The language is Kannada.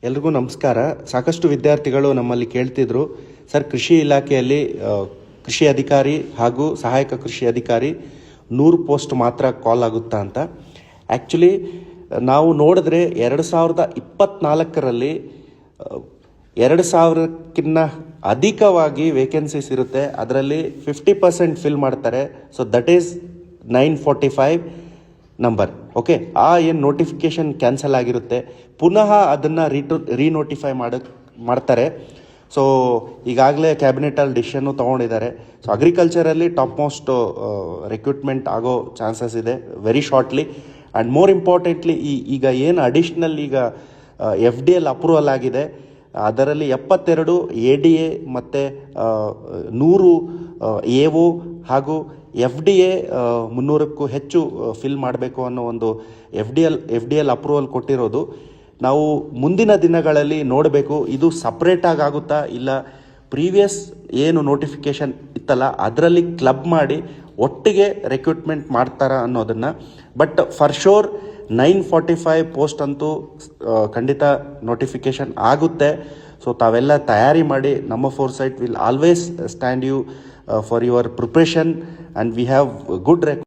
ಎಲ್ರಿಗೂ ನಮಸ್ಕಾರ. ಸಾಕಷ್ಟು ವಿದ್ಯಾರ್ಥಿಗಳು ನಮ್ಮಲ್ಲಿ ಕೇಳ್ತಿದ್ರು, ಸರ್ ಕೃಷಿ ಇಲಾಖೆಯಲ್ಲಿ ಕೃಷಿ ಅಧಿಕಾರಿ ಹಾಗೂ ಸಹಾಯಕ ಕೃಷಿ ಅಧಿಕಾರಿ 100 ಪೋಸ್ಟ್ ಮಾತ್ರ ಕಾಲ್ ಆಗುತ್ತಾ ಅಂತ. ಆ್ಯಕ್ಚುಲಿ ನಾವು ನೋಡಿದ್ರೆ 2024ರಲ್ಲಿ 2000ಕ್ಕಿಂತ ಅಧಿಕವಾಗಿ ವೇಕೆನ್ಸೀಸ್ ಇರುತ್ತೆ. ಅದರಲ್ಲಿ 50% ಫಿಲ್ ಮಾಡ್ತಾರೆ. So that is 945 number. Okay, ಏನು ನೋಟಿಫಿಕೇಶನ್ ಕ್ಯಾನ್ಸಲ್ ಆಗಿರುತ್ತೆ, ಪುನಃ ಅದನ್ನು ರೀನೋಟಿಫೈ ಮಾಡ್ತಾರೆ. ಸೊ ಈಗಾಗಲೇ ಕ್ಯಾಬಿನೆಟಲ್ಲಿ ಡಿಸಿಷನ್ನು ತೊಗೊಂಡಿದ್ದಾರೆ. ಸೊ ಅಗ್ರಿಕಲ್ಚರಲ್ಲಿ ಟಾಪ್ ಮೋಸ್ಟ್ ರಿಕ್ರೂಟ್ಮೆಂಟ್ ಆಗೋ ಚಾನ್ಸಸ್ ಇದೆ very shortly. And more importantly ಈಗ ಏನು ಅಡಿಷ್ನಲ್ ಈಗ FDL ಅಪ್ರೂವಲ್ ಆಗಿದೆ, ಅದರಲ್ಲಿ 72 ADA ಮತ್ತು 100 AO ಹಾಗೂ FDA 300ಕ್ಕೂ ಹೆಚ್ಚು ಫಿಲ್ ಮಾಡಬೇಕು ಅನ್ನೋ ಒಂದು FDL ಅಪ್ರೂವಲ್ ಕೊಟ್ಟಿರೋದು. ನಾವು ಮುಂದಿನ ದಿನಗಳಲ್ಲಿ ನೋಡಬೇಕು, ಇದು ಸಪ್ರೇಟಾಗಿ ಆಗುತ್ತಾ ಇಲ್ಲ ಪ್ರೀವಿಯಸ್ ಏನು ನೋಟಿಫಿಕೇಷನ್ ಇತ್ತಲ್ಲ ಅದರಲ್ಲಿ ಕ್ಲಬ್ ಮಾಡಿ ಒಟ್ಟಿಗೆ ರಿಕ್ರೂಟ್ಮೆಂಟ್ ಮಾಡ್ತಾರಾ ಅನ್ನೋದನ್ನು. ಬಟ್ ಫಾರ್ ಶೋರ್ 945 ಪೋಸ್ಟ್ ಅಂತೂ ಖಂಡಿತ ನೋಟಿಫಿಕೇಷನ್ ಆಗುತ್ತೆ. ಸೊ ತಾವೆಲ್ಲ ತಯಾರಿ ಮಾಡಿ. ನಮ್ಮ foresight will always stand you for your preparation and we have good record.